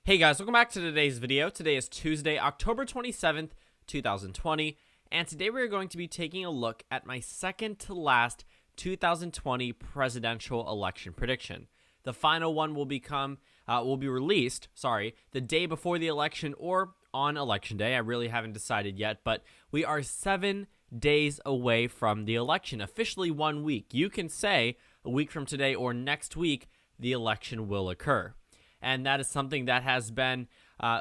Hey guys, welcome back to today's video. Today is Tuesday, October 27th, 2020, and today we're going to be taking a look at my second to last 2020 presidential election prediction. The final one will be released, the day before the election or on election day. I really haven't decided yet, but we are 7 days away from the election, officially 1 week. You can say a week from today or next week, the election will occur. And that is something that has been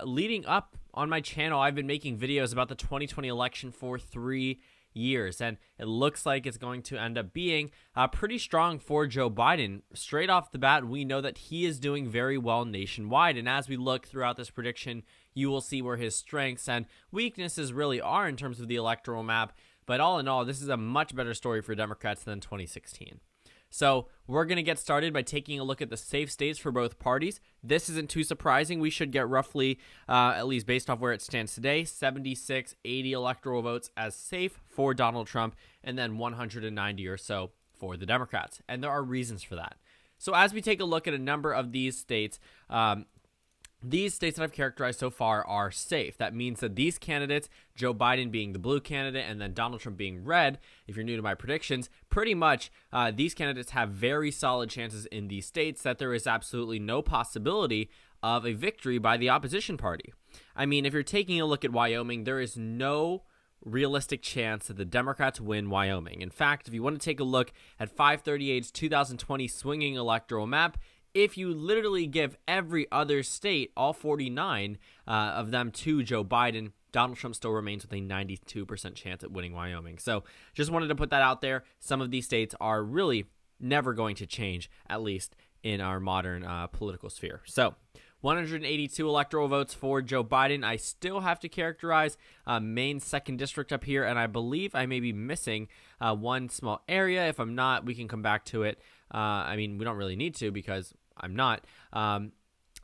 leading up on my channel. I've been making videos about the 2020 election for 3 years, and it looks like it's going to end up being pretty strong for Joe Biden. Straight off the bat, we know that he is doing very well nationwide, and as we look throughout this prediction, you will see where his strengths and weaknesses really are in terms of the electoral map. But all in all, this is a much better story for Democrats than 2016. So we're going to get started by taking a look at the safe states for both parties. This isn't too surprising. We should get roughly, at least based off where it stands today, 76, 80 electoral votes as safe for Donald Trump, and then 190 or so for the Democrats. And there are reasons for that. So as we take a look at a number of these states that I've characterized so far are safe. That means that these candidates, Joe Biden being the blue candidate and then Donald Trump being red, if you're new to my predictions, pretty much these candidates have very solid chances in these states that there is absolutely no possibility of a victory by the opposition party. I mean, if you're taking a look at Wyoming, there is no realistic chance that the Democrats win Wyoming. In fact, if you want to take a look at 538's 2020 swinging electoral map, if you literally give every other state, all 49 of them, to Joe Biden, Donald Trump still remains with a 92% chance at winning Wyoming. So just wanted to put that out there. Some of these states are really never going to change, at least in our modern political sphere. So 182 electoral votes for Joe Biden. I still have to characterize Maine's 2nd district up here, and I believe I may be missing one small area. If I'm not, we can come back to it. I mean, we don't really need to because I'm not.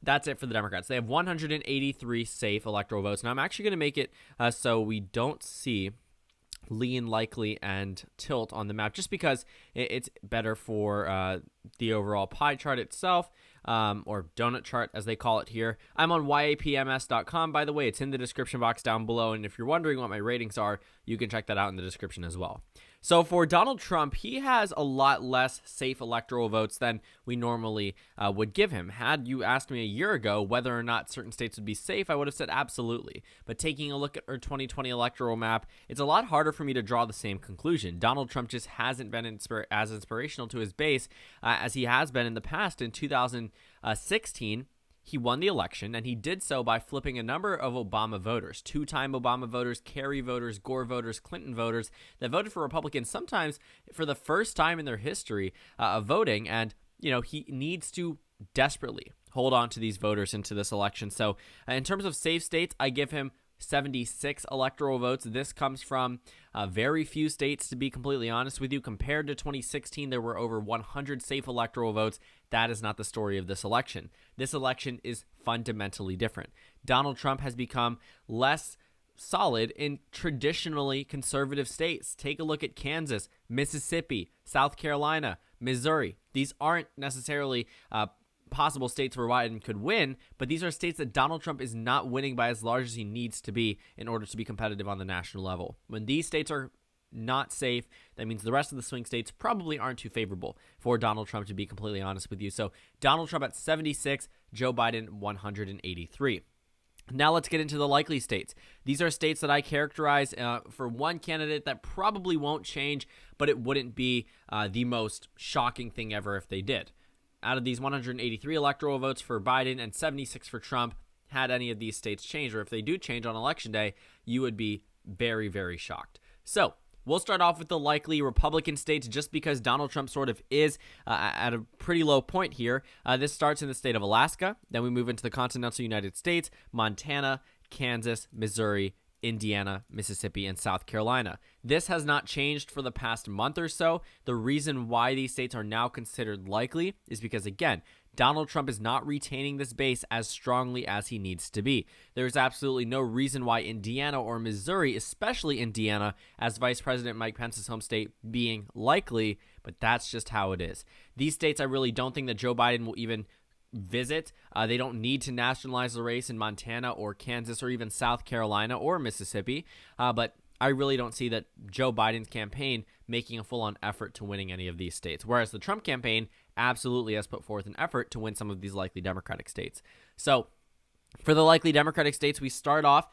That's it for the Democrats. They have 183 safe electoral votes. Now, I'm actually going to make it so we don't see lean, likely, and tilt on the map just because it's better for the overall pie chart itself, or donut chart as they call it here. I'm on yapms.com, by the way. It's in the description box down below, and if you're wondering what my ratings are, you can check that out in the description as well. So for Donald Trump, he has a lot less safe electoral votes than we normally would give him. Had you asked me a year ago whether or not certain states would be safe, I would have said absolutely. But taking a look at our 2020 electoral map, it's a lot harder for me to draw the same conclusion. Donald Trump just hasn't been as inspirational to his base as he has been in the past. In 2016, he won the election, and he did so by flipping a number of Obama voters, two-time Obama voters, Kerry voters, Gore voters, Clinton voters that voted for Republicans sometimes for the first time in their history of voting. And, you know, he needs to desperately hold on to these voters into this election. So in terms of safe states, I give him 76 electoral votes. This comes from very few states, to be completely honest with you. Compared to 2016, there were over 100 safe electoral votes. That is not the story of this election. This election is fundamentally different. Donald Trump has become less solid in traditionally conservative states. Take a look at Kansas, Mississippi, South Carolina, Missouri. These aren't necessarily possible states where Biden could win, but these are states that Donald Trump is not winning by as large as he needs to be in order to be competitive on the national level. When these states are not safe, that means the rest of the swing states probably aren't too favorable for Donald Trump, to be completely honest with you. So Donald Trump at 76, Joe Biden 183. Now let's get into the likely states. These are states that I characterize for one candidate that probably won't change, but it wouldn't be the most shocking thing ever if they did. Out of these 183 electoral votes for Biden and 76 for Trump, had any of these states change, or if they do change on election day, you would be very, very shocked. So we'll start off with the likely Republican states just because Donald Trump sort of is at a pretty low point here. This starts in the state of Alaska. Then we move into the continental United States, Montana, Kansas, Missouri, Indiana, Mississippi, and South Carolina. This has not changed for the past month or so. The reason why these states are now considered likely is because, again, Donald Trump is not retaining this base as strongly as he needs to be. There's absolutely no reason why Indiana or Missouri, especially Indiana, as Vice President Mike Pence's home state, being likely, but that's just how it is. These states, I really don't think that Joe Biden will even visit. They don't need to nationalize the race in Montana or Kansas or even South Carolina or Mississippi. But I really don't see that Joe Biden's campaign making a full-on effort to winning any of these states, whereas the Trump campaign absolutely has put forth an effort to win some of these likely Democratic states. So for the likely Democratic states, we start off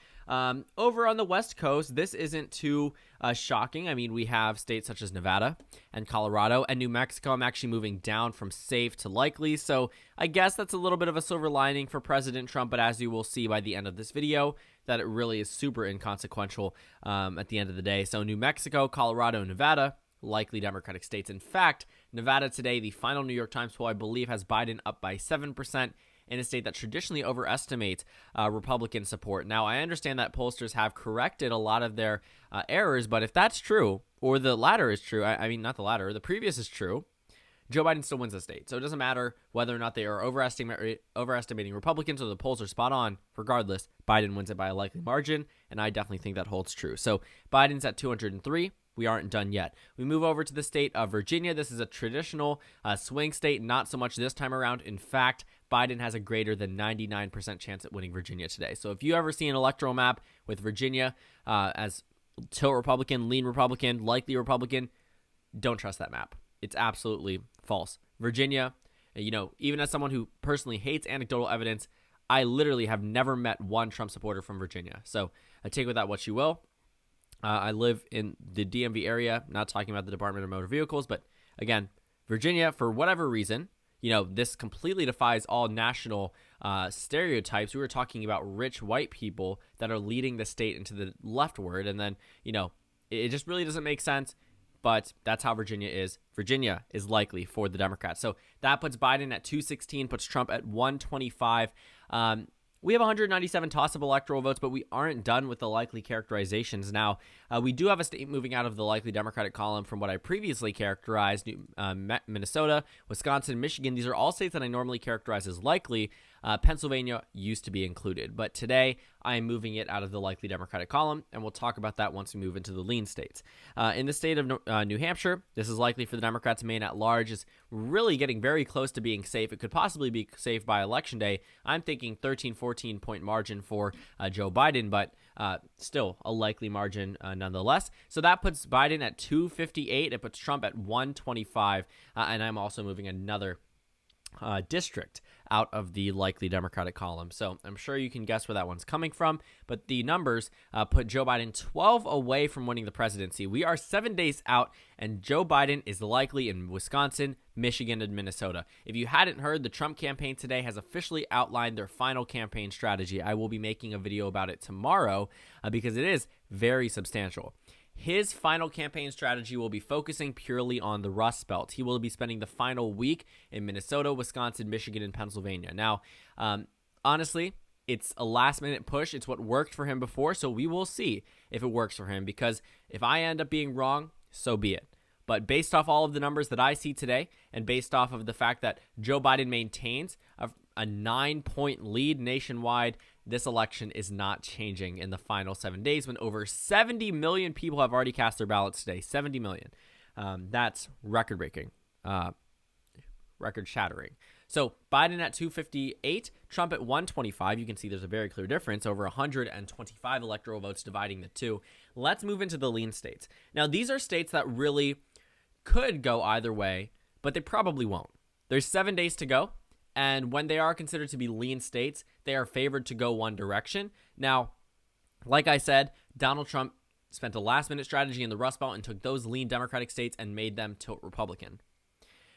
over on the West Coast. This isn't too shocking. I mean, we have states such as Nevada and Colorado and New Mexico. I'm actually moving down from safe to likely, so I guess that's a little bit of a silver lining for President Trump, but as you will see by the end of this video, that it really is super inconsequential at the end of the day. So New Mexico, Colorado, Nevada, likely Democratic states. In fact, Nevada today, the final New York Times poll, I believe, has Biden up by 7%. In a state that traditionally overestimates Republican support. Now, I understand that pollsters have corrected a lot of their errors, but if that's true, or the latter is true, I mean, not the latter, the previous is true, Joe Biden still wins the state. So it doesn't matter whether or not they are overestimating Republicans or the polls are spot on. Regardless, Biden wins it by a likely margin, and I definitely think that holds true. So Biden's at 203. We aren't done yet. We move over to the state of Virginia. This is a traditional swing state, not so much this time around. In fact, Biden has a greater than 99% chance at winning Virginia today. So if you ever see an electoral map with Virginia as tilt Republican, lean Republican, likely Republican, don't trust that map. It's absolutely false. Virginia, even as someone who personally hates anecdotal evidence, I literally have never met one Trump supporter from Virginia. So take with that what you will. I live in the DMV area, not talking about the Department of Motor Vehicles, but again, Virginia, for whatever reason, this completely defies all national stereotypes. We were talking about rich white people that are leading the state into the leftward, and then, it just really doesn't make sense, but that's how Virginia is. Virginia is likely for the Democrats. So that puts Biden at 216, puts Trump at 125. We have 197 toss-up electoral votes, but we aren't done with the likely characterizations. Now, we do have a state moving out of the likely Democratic column from what I previously characterized, Minnesota, Wisconsin, Michigan. These are all states that I normally characterize as likely. Pennsylvania used to be included, but today I am moving it out of the likely Democratic column, and we'll talk about that once we move into the lean states. In the state of New Hampshire, this is likely for the Democrats. Maine at large is really getting very close to being safe. It could possibly be safe by Election Day. I'm thinking 13, 14-point margin for Joe Biden, but still a likely margin nonetheless. So that puts Biden at 258. It puts Trump at 125, and I'm also moving another district out of the likely Democratic column. So I'm sure you can guess where that one's coming from, but the numbers put Joe Biden 12 away from winning the presidency. We are 7 days out, and Joe Biden is likely in Wisconsin, Michigan, and Minnesota. If you hadn't heard, the Trump campaign today has officially outlined their final campaign strategy. I will be making a video about it tomorrow because it is very substantial. His final campaign strategy will be focusing purely on the Rust Belt. He will be spending the final week in Minnesota, Wisconsin, Michigan, and Pennsylvania. Now, honestly, it's a last-minute push. It's what worked for him before, so we will see if it works for him, because if I end up being wrong, so be it. But based off all of the numbers that I see today, and based off of the fact that Joe Biden maintains a 9-point lead nationwide, this election is not changing in the final 7 days when over 70 million people have already cast their ballots today. 70 million. That's record-breaking, record-shattering. So Biden at 258, Trump at 125. You can see there's a very clear difference, over 125 electoral votes dividing the two. Let's move into the lean states. Now, these are states that really could go either way, but they probably won't. There's 7 days to go. And when they are considered to be lean states, they are favored to go one direction. Now, like I said, Donald Trump spent a last-minute strategy in the Rust Belt and took those lean Democratic states and made them tilt Republican.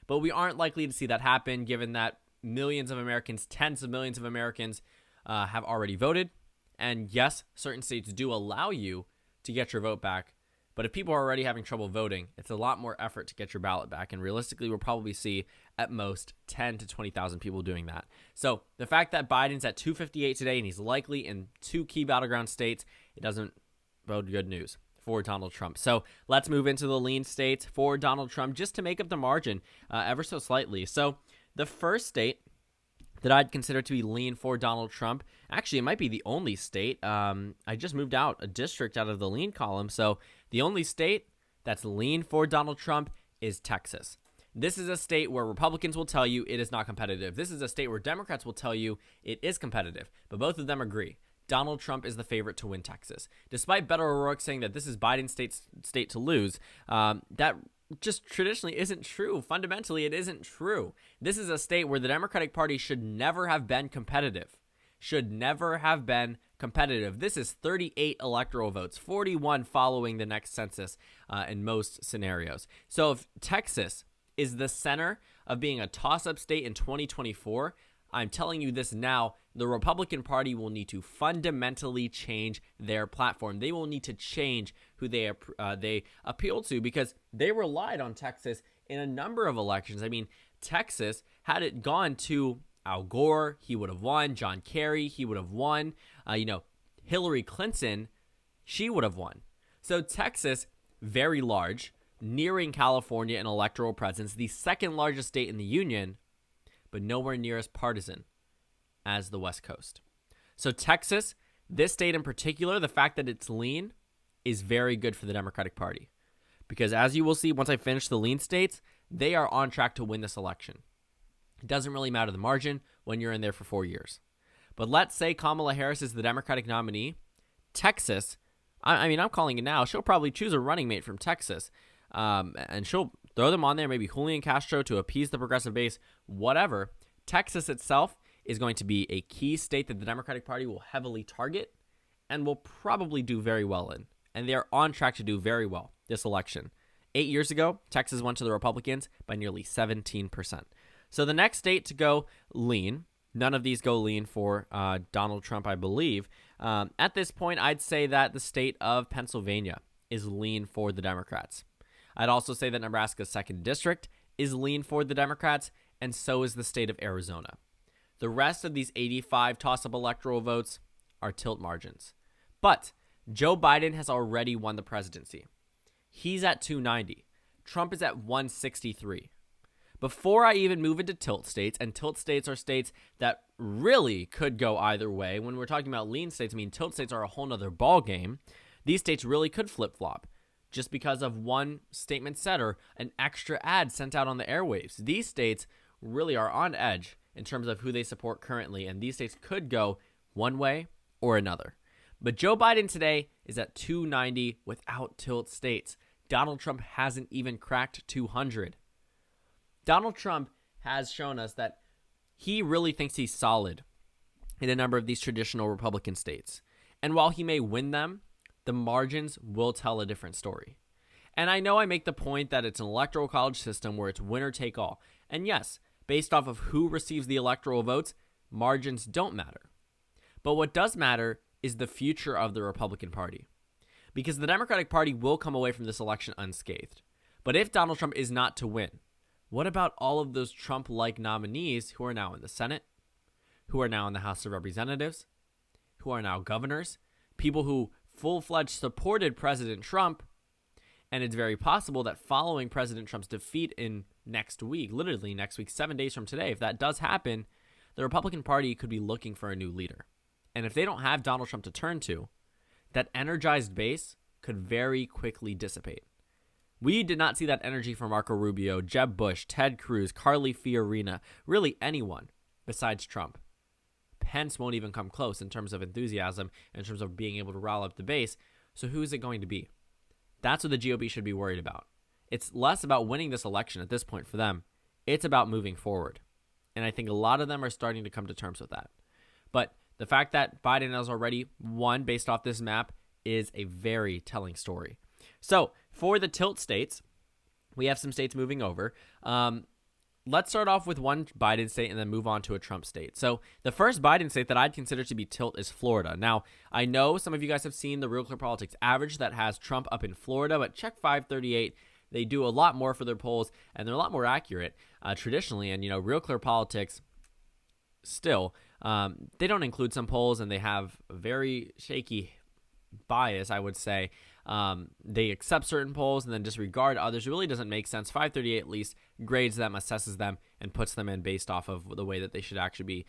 But we aren't likely to see that happen, given that millions of Americans, tens of millions of Americans, have already voted. And yes, certain states do allow you to get your vote back. But if people are already having trouble voting, it's a lot more effort to get your ballot back. And realistically, we'll probably see at most 10 to 20,000 people doing that. So the fact that Biden's at 258 today and he's likely in two key battleground states, it doesn't bode good news for Donald Trump. So let's move into the lean states for Donald Trump just to make up the margin ever so slightly. So the first state that I'd consider to be lean for Donald Trump, actually it might be the only state. I just moved out a district out of the lean column. So the only state that's lean for Donald Trump is Texas. This is a state where Republicans will tell you it is not competitive. This is a state where Democrats will tell you it is competitive, but both of them agree. Donald Trump is the favorite to win Texas. Despite Beto O'Rourke saying that this is Biden's state to lose, that just traditionally isn't true. Fundamentally, it isn't true. This is a state where the Democratic Party should never have been competitive. This is 38 electoral votes, 41 following the next census in most scenarios. So if Texas is the center of being a toss-up state in 2024, I'm telling you this now, the Republican Party will need to fundamentally change their platform. They will need to change who they appeal to, because they relied on Texas in a number of elections. I mean, Texas, had it gone to Al Gore, he would have won. John Kerry, he would have won. Hillary Clinton, she would have won. So Texas, very large, nearing California in electoral presence, the second largest state in the union, but nowhere near as partisan as the West Coast. So Texas, this state in particular, the fact that it's lean is very good for the Democratic Party. Because as you will see once I finish the lean states, they are on track to win this election. It doesn't really matter the margin when you're in there for 4 years. But let's say Kamala Harris is the Democratic nominee. Texas, I'm calling it now, she'll probably choose a running mate from Texas. And she'll throw them on there, maybe Julian Castro to appease the progressive base, whatever. Texas itself is going to be a key state that the Democratic Party will heavily target and will probably do very well in. And they are on track to do very well this election. 8 years ago, Texas went to the Republicans by nearly 17%. So the next state to go lean, none of these go lean for Donald Trump, I believe. At this point, I'd say that the state of Pennsylvania is lean for the Democrats. I'd also say that Nebraska's 2nd District is lean for the Democrats, and so is the state of Arizona. The rest of these 85 toss-up electoral votes are tilt margins. But Joe Biden has already won the presidency. He's at 290. Trump is at 163. Before I even move into tilt states, and tilt states are states that really could go either way. When we're talking about lean states, tilt states are a whole nother ball game. These states really could flip-flop just because of one statement said or an extra ad sent out on the airwaves. These states really are on edge in terms of who they support currently, and these states could go one way or another. But Joe Biden today is at 290 without tilt states. Donald Trump hasn't even cracked 200. Donald Trump has shown us that he really thinks he's solid in a number of these traditional Republican states. And while he may win them, the margins will tell a different story. And I know I make the point that it's an electoral college system where it's winner take all. And yes, based off of who receives the electoral votes, margins don't matter. But what does matter is the future of the Republican Party. Because the Democratic Party will come away from this election unscathed. But if Donald Trump is not to win, what about all of those Trump-like nominees who are now in the Senate, who are now in the House of Representatives, who are now governors, people who full-fledged supported President Trump? And it's very possible that following President Trump's defeat in next week, literally next week, 7 days from today, if that does happen, the Republican Party could be looking for a new leader. And if they don't have Donald Trump to turn to, that energized base could very quickly dissipate. We did not see that energy from Marco Rubio, Jeb Bush, Ted Cruz, Carly Fiorina, really anyone besides Trump. Pence won't even come close in terms of enthusiasm, in terms of being able to rile up the base. So who is it going to be? That's what the GOP should be worried about. It's less about winning this election at this point for them. It's about moving forward. And I think a lot of them are starting to come to terms with that. But the fact that Biden has already won based off this map is a very telling story. So for the tilt states, we have some states moving over. Let's start off with one Biden state and then move on to a Trump state. So the first Biden state that I'd consider to be tilt is Florida. Now, I know some of you guys have seen the Real Clear Politics average that has Trump up in Florida, but check 538. They do a lot more for their polls, and they're a lot more accurate traditionally. And, Real Clear Politics still, they don't include some polls, and they have a very shaky bias, I would say. They accept certain polls and then disregard others. It really doesn't make sense. 538 at least grades them, assesses them, and puts them in based off of the way that they should actually be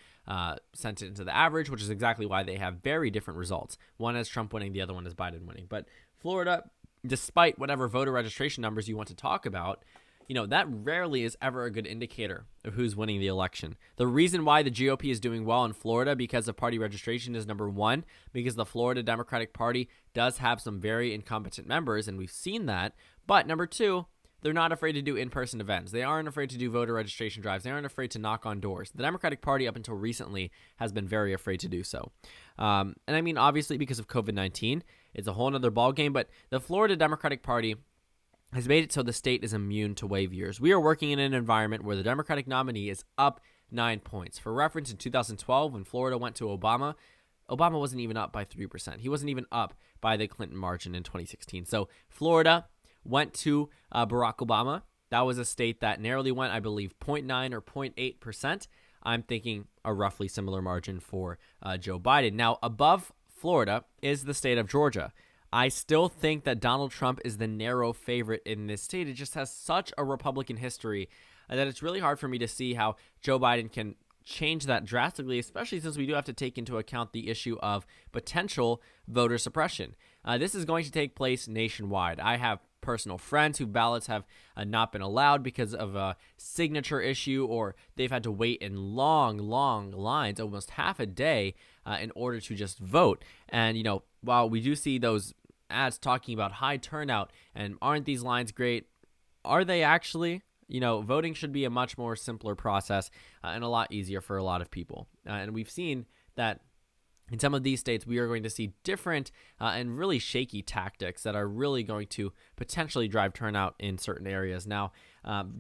sent into the average, which is exactly why they have very different results. One has Trump winning, the other one is Biden winning. But Florida, despite whatever voter registration numbers you want to talk about, that rarely is ever a good indicator of who's winning the election. The reason why the GOP is doing well in Florida because of party registration is, number one, because the Florida Democratic Party does have some very incompetent members, and we've seen that. But number two, they're not afraid to do in-person events. They aren't afraid to do voter registration drives. They aren't afraid to knock on doors. The Democratic Party, up until recently, has been very afraid to do so. And I mean, obviously, because of COVID-19, it's a whole other ballgame, but the Florida Democratic Party has made it so the state is immune to wave years. We are working in an environment where the Democratic nominee is up 9 points. For reference, in 2012, when Florida went to Obama wasn't even up by 3%. He wasn't even up by the Clinton margin in 2016. So Florida went to Barack Obama. That was a state that narrowly went, I believe, 0.9 or 0.8%. I'm thinking a roughly similar margin for Joe Biden. Now, above Florida is the state of Georgia. I still think that Donald Trump is the narrow favorite in this state. It just has such a Republican history that it's really hard for me to see how Joe Biden can change that drastically, especially since we do have to take into account the issue of potential voter suppression. This is going to take place nationwide. I have personal friends whose ballots have not been allowed because of a signature issue, or they've had to wait in long lines, almost half a day, in order to just vote. And, while we do see those ads talking about high turnout and aren't these lines great, are they actually? Voting should be a much more simpler process and a lot easier for a lot of people. And we've seen that in some of these states, we are going to see different and really shaky tactics that are really going to potentially drive turnout in certain areas. Now,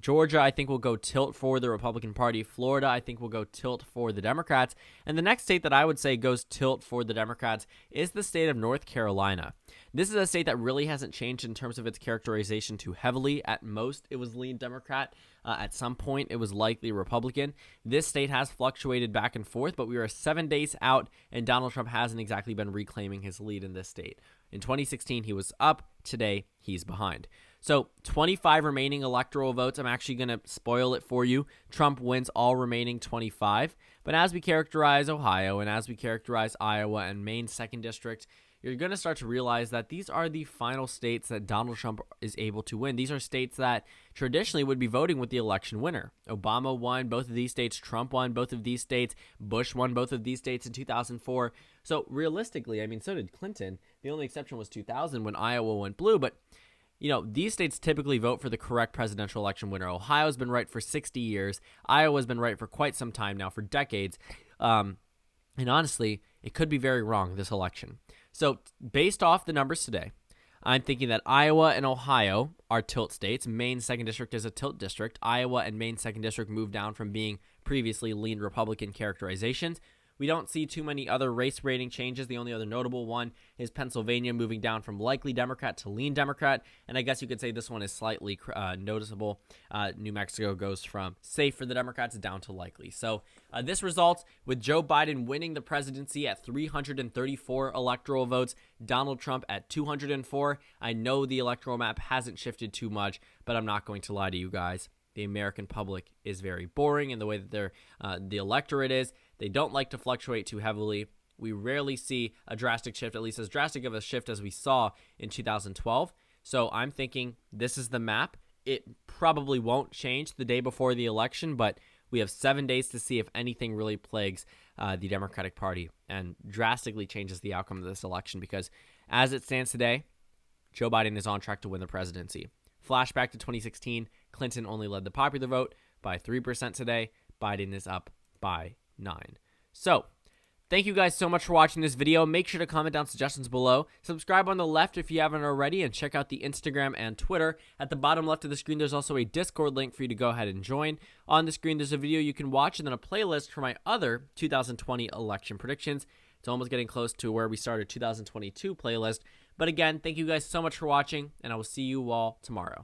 Georgia, I think, will go tilt for the Republican Party. Florida, I think, will go tilt for the Democrats. And the next state that I would say goes tilt for the Democrats is the state of North Carolina. This is a state that really hasn't changed in terms of its characterization too heavily. At most, it was lean Democrat. At some point, it was likely Republican. This state has fluctuated back and forth, but we are 7 days out, and Donald Trump hasn't exactly been reclaiming his lead in this state. In 2016, he was up. Today, he's behind. So 25 remaining electoral votes. I'm actually going to spoil it for you. Trump wins all remaining 25. But as we characterize Ohio and as we characterize Iowa and Maine's 2nd District, you're going to start to realize that these are the final states that Donald Trump is able to win. These are states that traditionally would be voting with the election winner. Obama won both of these states. Trump won both of these states. Bush won both of these states in 2004. So realistically, I mean, so did Clinton. The only exception was 2000 when Iowa went blue. But these states typically vote for the correct presidential election winner. Ohio's been right for 60 years. Iowa's been right for quite some time now, for decades. And honestly, it could be very wrong, this election. So based off the numbers today, I'm thinking that Iowa and Ohio are tilt states. Maine's 2nd District is a tilt district. Iowa and Maine's 2nd District moved down from being previously lean Republican characterizations. We don't see too many other race rating changes. The only other notable one is Pennsylvania moving down from likely Democrat to lean Democrat. And I guess you could say this one is slightly noticeable. New Mexico goes from safe for the Democrats down to likely. So this results with Joe Biden winning the presidency at 334 electoral votes, Donald Trump at 204. I know the electoral map hasn't shifted too much, but I'm not going to lie to you guys. The American public is very boring in the way that the electorate is. They don't like to fluctuate too heavily. We rarely see a drastic shift, at least as drastic of a shift as we saw in 2012. So I'm thinking this is the map. It probably won't change the day before the election, but we have 7 days to see if anything really plagues the Democratic Party and drastically changes the outcome of this election, because as it stands today, Joe Biden is on track to win the presidency. Flashback to 2016, Clinton only led the popular vote by 3% today. Biden is up by 9. So, thank you guys so much for watching this video. Make sure to comment down suggestions below. Subscribe on the left if you haven't already, and check out the Instagram and Twitter. At the bottom left of the screen, there's also a Discord link for you to go ahead and join. On the screen, there's a video you can watch and then a playlist for my other 2020 election predictions. It's almost getting close to where we started 2022 playlist. But again, thank you guys so much for watching, and I will see you all tomorrow.